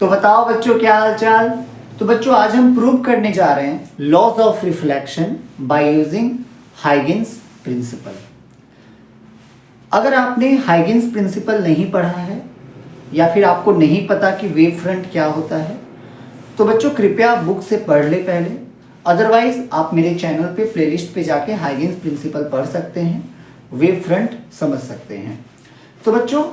तो बताओ बच्चों क्या हाल चाल। तो बच्चों आज हम प्रूव करने जा रहे हैं laws of reflection by using Huygens principle. अगर आपने हाइगेन्स प्रिंसिपल नहीं पढ़ा है या फिर आपको नहीं पता कि वेव फ्रंट क्या होता है तो बच्चों कृपया बुक से पढ़ ले पहले। अदरवाइज आप मेरे चैनल पे प्लेलिस्ट पे जाके हाइगेन्स प्रिंसिपल पढ़ सकते हैं, वेव फ्रंट समझ सकते हैं। तो बच्चों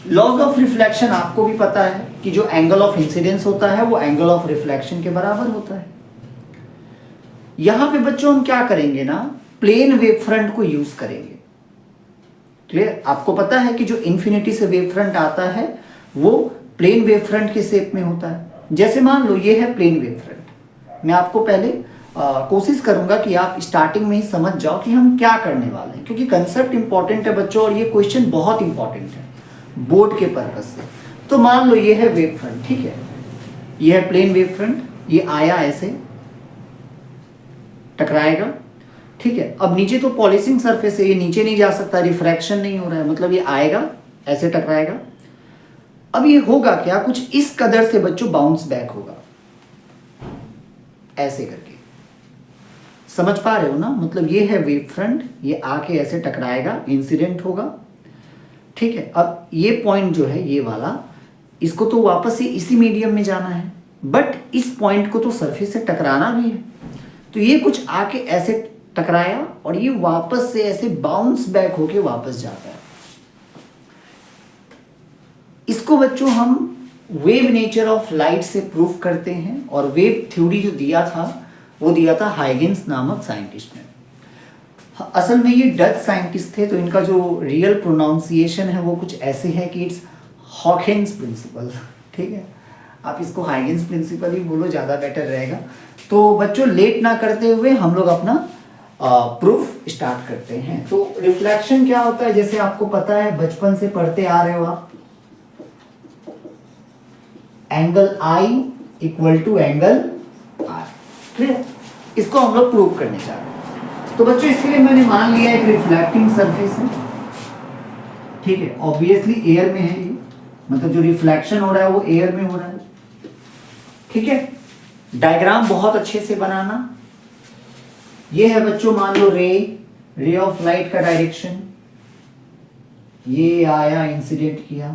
लॉज ऑफ रिफ्लेक्शन आपको भी पता है कि जो एंगल ऑफ इंसिडेंस होता है वो एंगल ऑफ रिफ्लेक्शन के बराबर होता है। यहां पे बच्चों हम क्या करेंगे ना, प्लेन वेव फ्रंट को यूज करेंगे। क्लियर? आपको पता है कि जो इन्फिनिटी से वेव फ्रंट आता है वो प्लेन वेव फ्रंट के शेप में होता है। जैसे मान लो ये है प्लेन वेव फ्रंट। मैं आपको पहले कोशिश करूंगा कि आप स्टार्टिंग में ही समझ जाओ कि हम क्या करने वाले हैं, क्योंकि कंसेप्ट इंपॉर्टेंट है बच्चों और ये क्वेश्चन बहुत इंपॉर्टेंट है बोर्ड के पर्पज से। तो मान लो ये है वेव फ्रंट, ठीक है, ये है प्लेन वेव फ्रंट, ये आया ऐसे टकराएगा, ठीक है। अब नीचे तो पॉलिशिंग सरफेस है, ये नीचे नहीं जा सकता, रिफ्रैक्शन नहीं हो रहा है, मतलब ये आएगा ऐसे टकराएगा। अब ये होगा क्या, कुछ इस कदर से बच्चों बाउंस बैक होगा ऐसे करके। समझ पा रहे हो ना? मतलब ये है वेव फ्रंट, ये आके ऐसे टकराएगा, इंसिडेंट होगा, ठीक है। अब ये पॉइंट जो है ये वाला, इसको तो वापस से इसी मीडियम में जाना है, बट इस पॉइंट को तो सरफेस से टकराना भी है। तो ये कुछ आके ऐसे टकराया और ये वापस से ऐसे बाउंस बैक होके वापस जाता है। इसको बच्चों हम वेव नेचर ऑफ लाइट से प्रूफ करते हैं और वेव थ्योरी जो दिया था वो दिया था हाइगेन्स नामक साइंटिस्ट ने। असल में ये डच साइंटिस्ट थे, तो इनका जो रियल प्रोनाउंसिएशन है वो कुछ ऐसे है कि इट्स हॉकेन्स प्रिंसिपल, ठीक है। आप इसको हाइगेन्स प्रिंसिपल ही बोलो, ज़्यादा बेटर रहेगा। तो बच्चों लेट ना करते हुए हम लोग अपना प्रूफ स्टार्ट करते हैं। तो रिफ्लेक्शन क्या होता है, जैसे आपको पता है बचपन से पढ़ते आ रहे हो आप, angle I equal to angle R, ठीक है। इसको हम लोग प्रूव करने जा रहे हैं। तो बच्चों इसके लिए मैंने मान लिया एक रिफ्लेक्टिंग सरफेस है, ठीक है। ऑब्वियसली एयर में है ये, मतलब जो रिफ्लेक्शन हो रहा है वो एयर में हो रहा है, ठीक है। डायग्राम बहुत अच्छे से बनाना। ये है बच्चों मान लो रे ऑफ लाइट का डायरेक्शन, ये आया इंसिडेंट किया,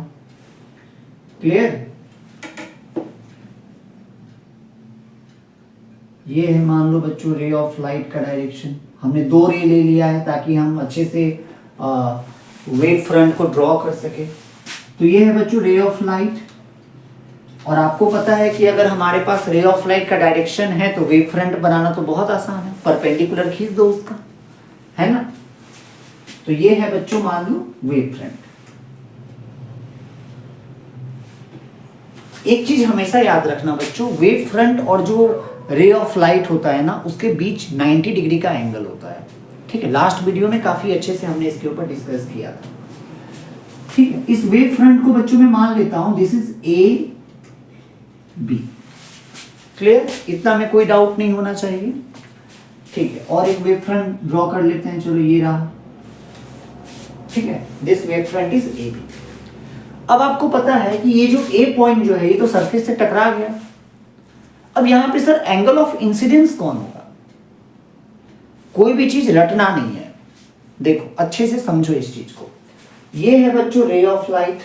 क्लियर। ये है मान लो बच्चों रे ऑफ लाइट का डायरेक्शन। हमने दो रे ले लिया है ताकि हम अच्छे से वेव फ्रंट को ड्रॉ कर सके। तो ये है बच्चों रे ऑफ लाइट, और आपको पता है कि अगर हमारे पास रे ऑफ लाइट का डायरेक्शन है तो वेव फ्रंट बनाना तो बहुत आसान है, परपेंडिकुलर खींच दो उसका, है ना। तो ये है बच्चों मान लो वेव फ्रंट। एक चीज हमेशा याद रखना बच्चों, वेव फ्रंट और जो रे ऑफ लाइट होता है ना उसके बीच 90 डिग्री का एंगल होता है, ठीक है। लास्ट वीडियो में काफी अच्छे से हमने इसके ऊपर डिस्कस किया था, ठीक है। इस वेव फ्रंट को बच्चों मैं मान लेता हूं this is A B, clear. इतना में कोई डाउट नहीं होना चाहिए, ठीक है। और एक वेव फ्रंट ड्रॉ कर लेते हैं, चलो ये रहा, ठीक है। This wave front is A B. अब आपको पता है कि ये जो ए पॉइंट जो है ये तो सरफेस से टकरा गया। अब यहां पे सर एंगल ऑफ इंसिडेंस कौन होगा? कोई भी चीज रटना नहीं है, देखो अच्छे से समझो इस चीज को। ये है बच्चों रे ऑफ लाइट,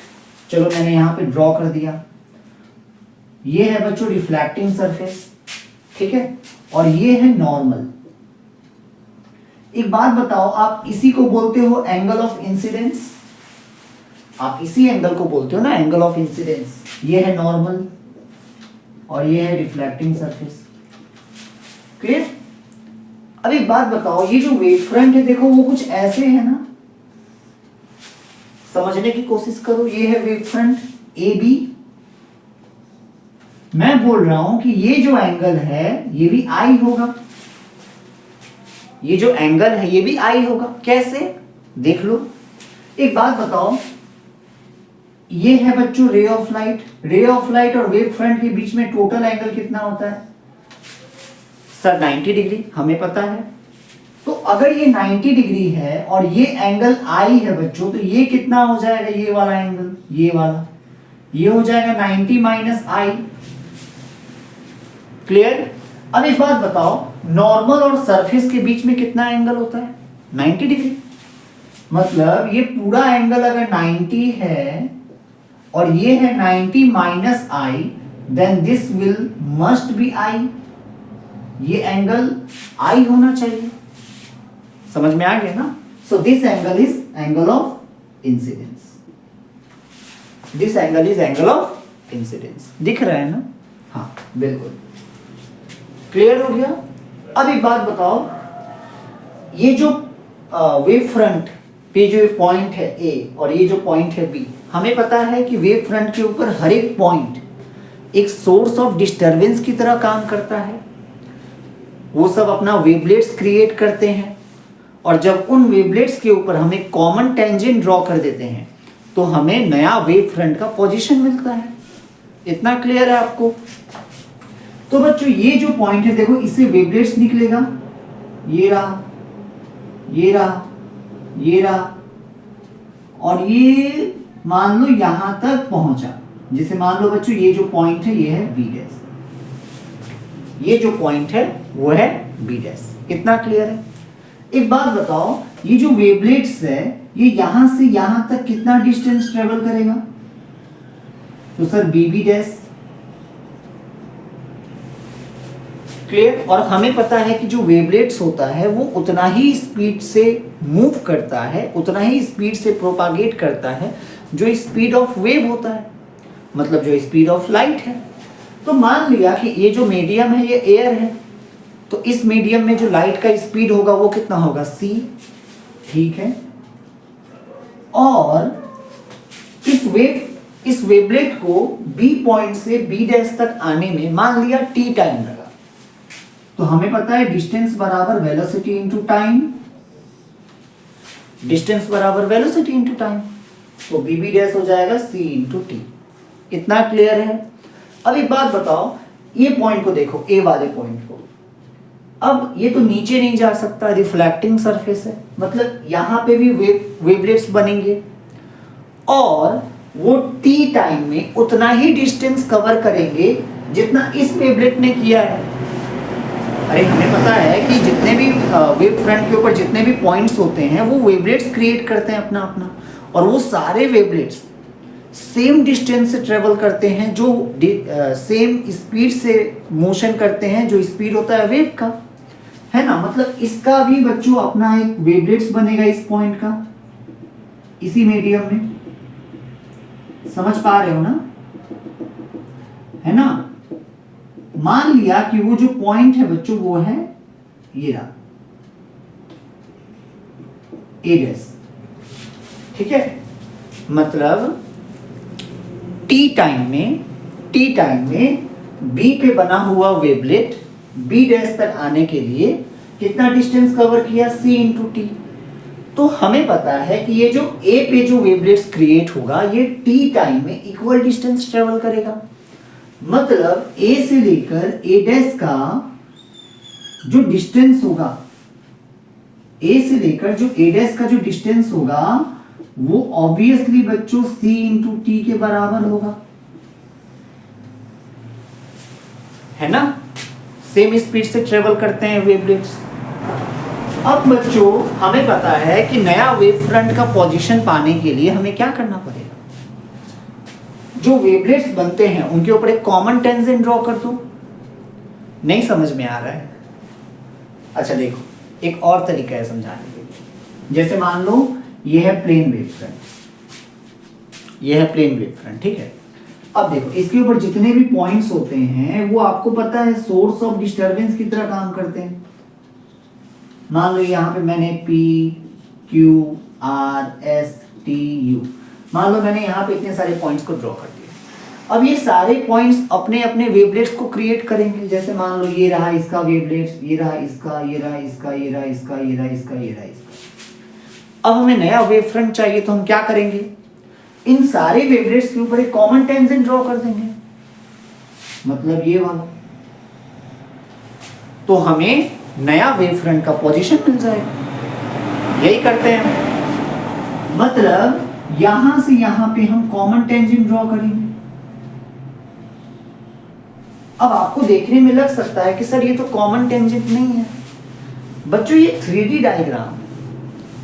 चलो मैंने यहां पे ड्रॉ कर दिया। ये है बच्चों रिफ्लेक्टिंग सरफेस, ठीक है, और ये है नॉर्मल। एक बात बताओ, आप इसी को बोलते हो एंगल ऑफ इंसिडेंस, आप इसी एंगल को बोलते हो ना एंगल ऑफ इंसिडेंस। ये है नॉर्मल और ये है रिफ्लेक्टिंग सरफेस, क्लियर। अब एक बात बताओ, ये जो वेव फ्रंट है देखो वो कुछ ऐसे है ना, समझने की कोशिश करो। ये है वेव फ्रंट ए बी, मैं बोल रहा हूं कि ये जो एंगल है ये भी आई होगा, ये जो एंगल है ये भी आई होगा। कैसे? देख लो। एक बात बताओ, ये है बच्चों रे ऑफ लाइट, रे ऑफ लाइट और वेव फ्रंट के बीच में टोटल एंगल कितना होता है सर? 90 डिग्री, हमें पता है। तो अगर ये 90 डिग्री है और ये एंगल आई है बच्चों, तो ये कितना हो जाएगा? ये वाला एंगल, ये वाला, ये हो जाएगा 90 माइनस आई। क्लियर? अब एक बात बताओ, नॉर्मल और सरफेस के बीच में कितना एंगल होता है? 90 डिग्री। मतलब ये पूरा एंगल अगर 90 है और ये है 90 minus I, then this will must be I. ये एंगल आई होना चाहिए। समझ में आ गया ना? So this angle is angle of incidence. This angle is angle of incidence. दिख रहा है ना? हाँ बिल्कुल क्लियर हो गया। अब एक बात बताओ, ये जो वेव फ्रंट पे जो पॉइंट है ए और ये जो पॉइंट है बी, हमें पता है कि वेव फ्रंट के ऊपर हर एक पॉइंट एक सोर्स ऑफ डिस्टरबेंस की तरह काम करता है। वो सब अपना वेवलेट्स क्रिएट करते हैं और जब उन वेवलेट्स के ऊपर हम एक कॉमन टेंजेंट ड्रॉ कर देते हैं तो हमें नया वेव फ्रंट का पोजीशन मिलता है। इतना क्लियर है आपको? तो बच्चों ये जो पॉइंट है देखो, इससे वेवलेट्स निकलेगा, ये रहा, ये रहा, ये रहा, और ये मान लो यहां तक पहुंचा। जैसे मान लो बच्चों ये जो पॉइंट है ये है बी डैश, ये जो पॉइंट है वो है बी डैश। इतना क्लियर है? एक बात बताओ, ये जो वेवलेट्स है ये यहां से यहां तक कितना डिस्टेंस ट्रेवल करेगा? तो sir B B dash. Clear? और हमें पता है कि जो वेवलेट्स होता है वो उतना ही स्पीड से मूव करता है, उतना ही स्पीड से प्रोपागेट करता है जो स्पीड ऑफ वेव होता है, मतलब जो स्पीड ऑफ लाइट है। तो मान लिया कि ये जो मीडियम है ये एयर है, तो इस मीडियम में जो लाइट का स्पीड होगा वो कितना होगा? c। ठीक है? और इस वेवलेट को b पॉइंट से b डैश तक आने में मान लिया t टाइम लगा, तो हमें पता है डिस्टेंस बराबर वेलोसिटी इनटू टाइम। डिस्टेंस बराबर वेलोसिटी इनटू टाइम, तो b b डैश हो जाएगा c इनटू t। इतना क्लियर है? अब एक बात बताओ, ये पॉइंट को देखो, ए वाले पॉइंट को। अब ये तो नीचे नहीं जा सकता, रिफ्लेक्टिंग सरफेस है, मतलब यहां पे भी वेवलेट्स बनेंगे और वो टी टाइम में उतना ही डिस्टेंस कवर करेंगे जितना इस वेवलेट ने किया है। अरे हमें पता है कि जितने भी वेव फ्रंट के ऊपर जितने भी पॉइंट्स होते हैं वो वेवलेट्स क्रिएट करते हैं अपना अपना, और वो सारे वेवलेट्स सेम डिस्टेंस से ट्रेवल करते हैं, जो सेम स्पीड से मोशन करते हैं, जो स्पीड होता है वेव का, है ना? मतलब इसका भी बच्चों अपना एक वेवलेट्स बनेगा इस पॉइंट का, इसी मीडियम में। समझ पा रहे हो ना? है ना? मान लिया कि वो जो पॉइंट है बच्चों वो है ये रहा, ए डैश। ठीक है? मतलब टी टाइम में बी पे बना हुआ वेवलेट बी डैश तक आने के लिए कितना डिस्टेंस कवर किया? c into T. तो हमें पता है कि ये जो ए पे जो वेवलेट्स क्रिएट होगा ये टी टाइम में इक्वल डिस्टेंस ट्रेवल करेगा। मतलब ए से लेकर ए डैश का जो डिस्टेंस होगा, ए से लेकर जो ए डैश का जो डिस्टेंस होगा वो ऑब्वियसली बच्चों c इंटू टी के बराबर होगा, है ना? सेम स्पीड से ट्रेवल करते हैं वेवलेट्स। अब बच्चों हमें पता है कि नया वेव फ्रंट का पोजीशन पाने के लिए हमें क्या करना पड़ेगा? जो वेवलेट्स बनते हैं उनके ऊपर एक कॉमन टेंजेंट ड्रॉ कर दो। नहीं समझ में आ रहा है? अच्छा देखो, एक और तरीका है समझाने के। जैसे मान लो ये है प्लेन वेव फ्रंट, ये है प्लेन वेव फ्रंट, ठीक है? अब देखो इसके ऊपर जितने भी पॉइंट्स होते हैं वो आपको पता है सोर्स ऑफ डिस्टरबेंस की तरह काम करते हैं। मान लो यहाँ पे मैंने P, Q, R, S, T, U, मान लो मैंने यहाँ पे इतने सारे पॉइंट्स को ड्रॉ कर दिया। अब ये सारे पॉइंट्स अपने अपने वेवलेट्स को क्रिएट करेंगे। जैसे मान लो ये रहा इसका वेवलेट्स, ये रहा इसका, ये रहा इसका, ये रहा इसका, ये रहा इसका, ये रहा इसका। अब हमें नया वेव फ्रंट चाहिए तो हम क्या करेंगे? इन सारे वेवलेट्स के ऊपर एक कॉमन टेंजेंट ड्रॉ कर देंगे, मतलब ये वाला। तो हमें नया वेव फ्रंट का पोजीशन मिल जाएगा। यही करते हैं, मतलब यहां से यहां पे हम कॉमन टेंजेंट ड्रॉ करेंगे। अब आपको देखने में लग सकता है कि सर ये तो कॉमन टेंजेंट नहीं है। बच्चों ये 3D डायग्राम है।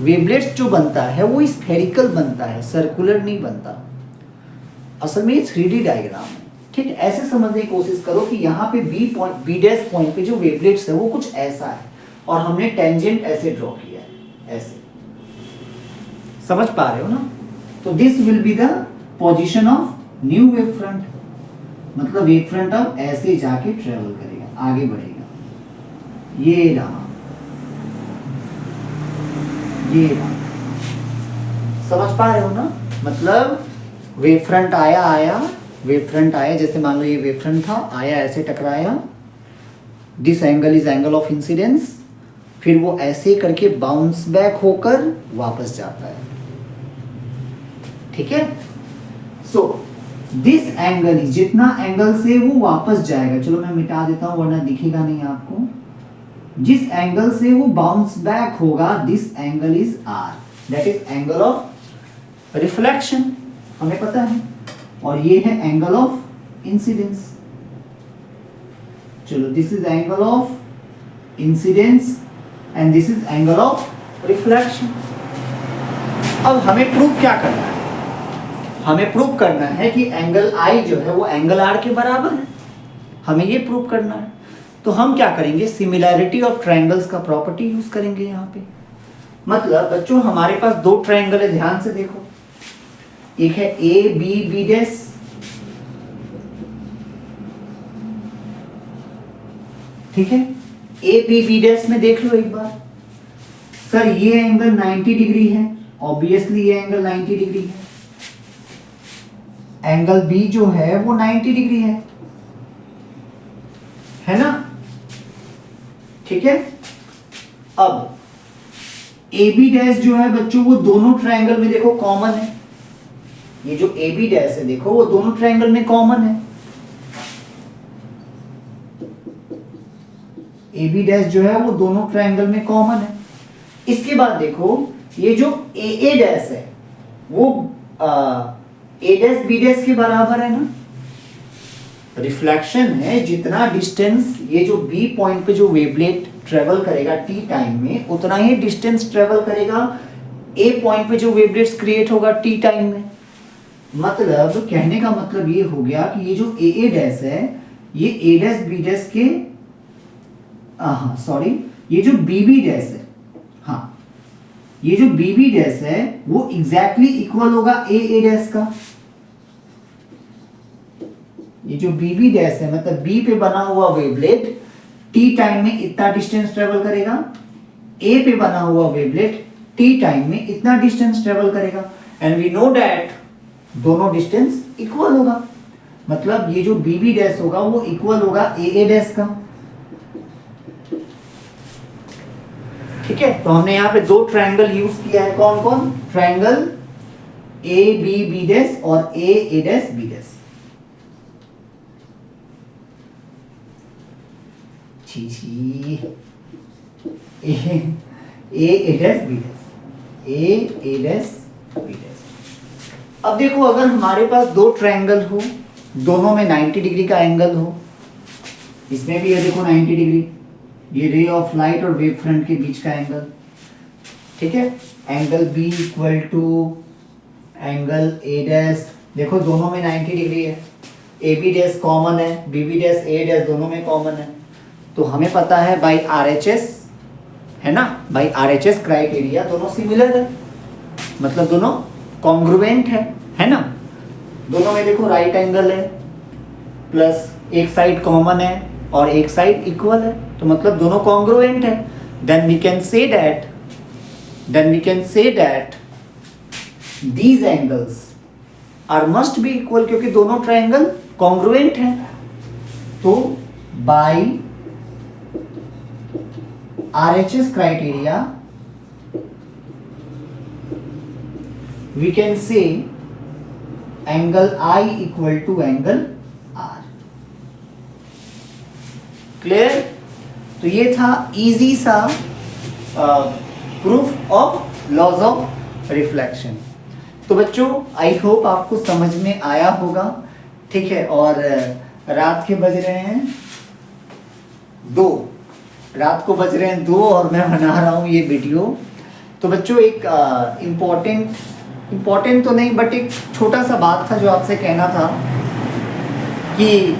वेवलेट्स जो बनता है वो स्फेरिकल बनता है, सर्कुलर नहीं बनता। असल में ये 3D डायग्राम है, ठीक है। ऐसे समझने की कोशिश करो कि यहाँ पे बी डैश पॉइंट पे जो वेवलेट्स है वो कुछ ऐसा है और हमने टेंजेंट ऐसे ड्रॉ किया है, ऐसे। समझ पा रहे हो ना? तो this will be the position of new wave front. मतलब वेव फ्रंट अब ऐसे जाके ट्रेवल करेगा, आगे बढ़ेगा। ये रहा, ये रहा। समझ पा रहे हो ना? मतलब वेव फ्रंट आया, वेव फ्रंट आया, जैसे मान लो ये वेव फ्रंट था, आया ऐसे टकराया, this angle is angle of incidence, फिर वो ऐसे करके बाउंस बैक होकर वापस जाता है, ठीक है। सो दिस एंगल, जितना एंगल से वो वापस जाएगा, चलो मैं मिटा देता हूं वरना दिखेगा नहीं आपको। जिस एंगल से वो बाउंस बैक होगा, this angle is R, that is angle of reflection, हमें पता है। और ये है एंगल ऑफ इंसिडेंस। चलो this is angle of incidence and this is angle of reflection. अब हमें प्रूव क्या करना है? हमें प्रूव करना है कि एंगल आई जो है वो एंगल आर के बराबर है। हमें ये प्रूव करना है। तो हम क्या करेंगे? सिमिलैरिटी ऑफ ट्रायंगल्स का प्रॉपर्टी यूज करेंगे यहाँ पे। मतलब बच्चों हमारे पास दो ट्रायंगल है, ध्यान से देखो। एक है ए बी बी डैश, ठीक है। ए बी बी डैश में देख लो एक बार। सर ये एंगल 90 डिग्री है, ऑब्वियसली ये एंगल 90 डिग्री है। एंगल बी जो है वो 90 डिग्री है ना? ठीक है। अब ए बी डैश जो है बच्चों वो दोनों ट्रायंगल में देखो कॉमन है। ये जो ए बी डैश है देखो वो दोनों ट्रायंगल में कॉमन है। ए बी डैश जो है वो दोनों ट्रायंगल में कॉमन है। इसके बाद देखो ये जो ए डैश है वो ए डैश बी डैश के बराबर है ना। रिफ्लेक्शन है, जितना डिस्टेंस ये जो बी पॉइंट पे जो वेवलेट ट्रेवल करेगा टी टाइम में, उतना ही डिस्टेंस ट्रेवल करेगा ए पॉइंट पे जो वेवलेट्स क्रिएट होगा टी टाइम में। मतलब कहने का मतलब ये हो गया कि ये जो ए डैश है ये ए डैश बी डैश के सॉरी ये जो बी बी डैश है, हाँ ये जो बी बी डैश है वो एग्जैक्टली इक्वल होगा ए डैश का। ये जो बी बी डैश है मतलब बी पे बना हुआ वेवलेट टी टाइम में इतना डिस्टेंस ट्रेवल करेगा, ए पे बना हुआ वेवलेट टी टाइम में इतना डिस्टेंस ट्रेवल करेगा। एंड वी नो दैट दोनों डिस्टेंस इक्वल होगा। मतलब ये जो बी बी डैश होगा वो इक्वल होगा ए डैश का। ठीक है। तो हमने यहाँ पे दो ट्रायंगल यूज किया है। कौन कौन? Triangle A B B dash और A dash B dash. A dash B dash, A dash B dash. अब देखो अगर हमारे पास दो ट्रायंगल हो, दोनों में 90 डिग्री का एंगल हो, इसमें भी ये देखो 90 डिग्री, ये रे ऑफ लाइट और वेव फ्रंट के बीच का एंगल, ठीक है। Angle B equal to angle A dash, देखो दोनों में 90 डिग्री है। ए बी डैश कॉमन है, B B dash A dash दोनों में कॉमन है। तो हमें पता है बाई RHS, है ना, बाई RHS क्राइटेरिया दोनों सिमिलर है, मतलब दोनों कॉन्ग्रुएंट है ना। दोनों में देखो राइट एंगल है, प्लस एक साइड कॉमन है और एक साइड इक्वल है, तो मतलब दोनों कॉन्ग्रुएंट है। Then we can say that these angles are must be equal, क्योंकि दोनों ट्रायंगल कॉन्ग्रुएंट हैं। तो bye RHS criteria we can say angle I equal to angle R। क्लियर? तो ये था इजी सा proof of laws of reflection. तो बच्चों आई होप आपको समझ में आया होगा, ठीक है। और रात के बज रहे हैं 2, रात को बज रहे हैं 2 और मैं बना रहा हूँ ये वीडियो। तो बच्चों एक इम्पोर्टेंट तो नहीं बट एक छोटा सा बात था जो आपसे कहना था कि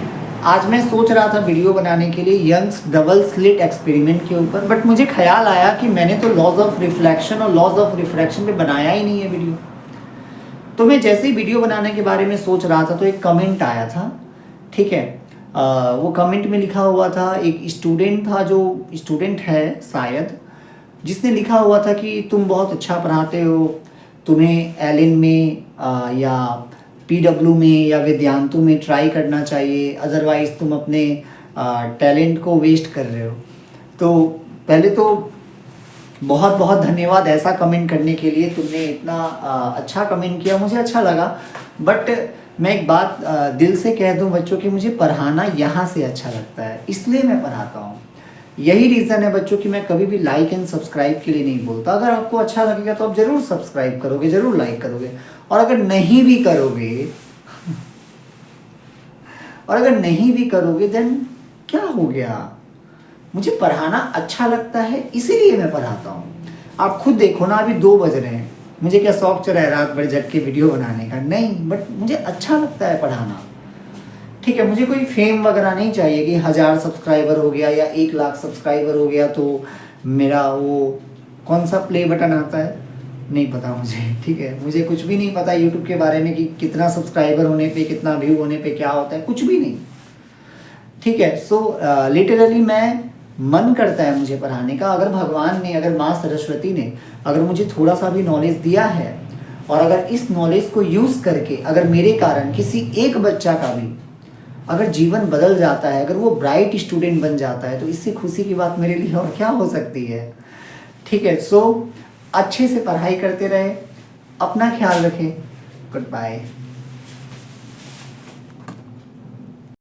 आज मैं सोच रहा था वीडियो बनाने के लिए यंग्स डबल स्लिट एक्सपेरिमेंट के ऊपर, बट मुझे ख्याल आया कि मैंने तो लॉज ऑफ रिफ्लेक्शन और लॉज ऑफ रिफ्रैक्शन पे बनाया ही नहीं है वीडियो। तो मैं जैसे ही वीडियो बनाने के बारे में सोच रहा था तो एक कमेंट आया था, ठीक है। वो कमेंट में लिखा हुआ था, एक स्टूडेंट था जो स्टूडेंट है शायद, जिसने लिखा हुआ था कि तुम बहुत अच्छा पढ़ाते हो, तुम्हें एलिन में या पीडब्ल्यू में या विद्यांतु में ट्राई करना चाहिए, अदरवाइज़ तुम अपने टैलेंट को वेस्ट कर रहे हो। तो पहले तो बहुत बहुत धन्यवाद ऐसा कमेंट करने के लिए, तुमने इतना अच्छा कमेंट किया, मुझे अच्छा लगा। बट मैं एक बात दिल से कह दूं बच्चों कि मुझे पढ़ाना यहाँ से अच्छा लगता है, इसलिए मैं पढ़ाता हूँ। यही रीज़न है बच्चों कि मैं कभी भी लाइक एंड सब्सक्राइब के लिए नहीं बोलता। अगर आपको अच्छा लगेगा तो आप ज़रूर सब्सक्राइब करोगे, ज़रूर लाइक करोगे, और अगर नहीं भी करोगे देन क्या हो गया। मुझे पढ़ाना अच्छा लगता है इसीलिए मैं पढ़ाता हूँ। आप खुद देखो ना, अभी 2 बज रहे हैं, मुझे क्या शौक चढ़ा है रात भर जग के वीडियो बनाने का? नहीं, बट मुझे अच्छा लगता है पढ़ाना, ठीक है। मुझे कोई फेम वगैरह नहीं चाहिए कि 1000 सब्सक्राइबर हो गया या 1 लाख सब्सक्राइबर हो गया तो मेरा वो कौन सा प्ले बटन आता है नहीं पता मुझे, ठीक है। मुझे कुछ भी नहीं पता यूट्यूब के बारे में कि कितना सब्सक्राइबर होने पे, कितना व्यू होने पे क्या होता है, कुछ भी नहीं, ठीक है। सो लिटरली मैं मन करता है मुझे पढ़ाने का। अगर भगवान ने, अगर माँ सरस्वती ने अगर मुझे थोड़ा सा भी नॉलेज दिया है, और अगर इस नॉलेज को यूज़ करके अगर मेरे कारण किसी एक बच्चा का भी अगर जीवन बदल जाता है, अगर वो ब्राइट स्टूडेंट बन जाता है, तो इससे खुशी की बात मेरे लिए और क्या हो सकती है, ठीक है। सो अच्छे से पढ़ाई करते रहे, अपना ख्याल रखें, गुड बाय।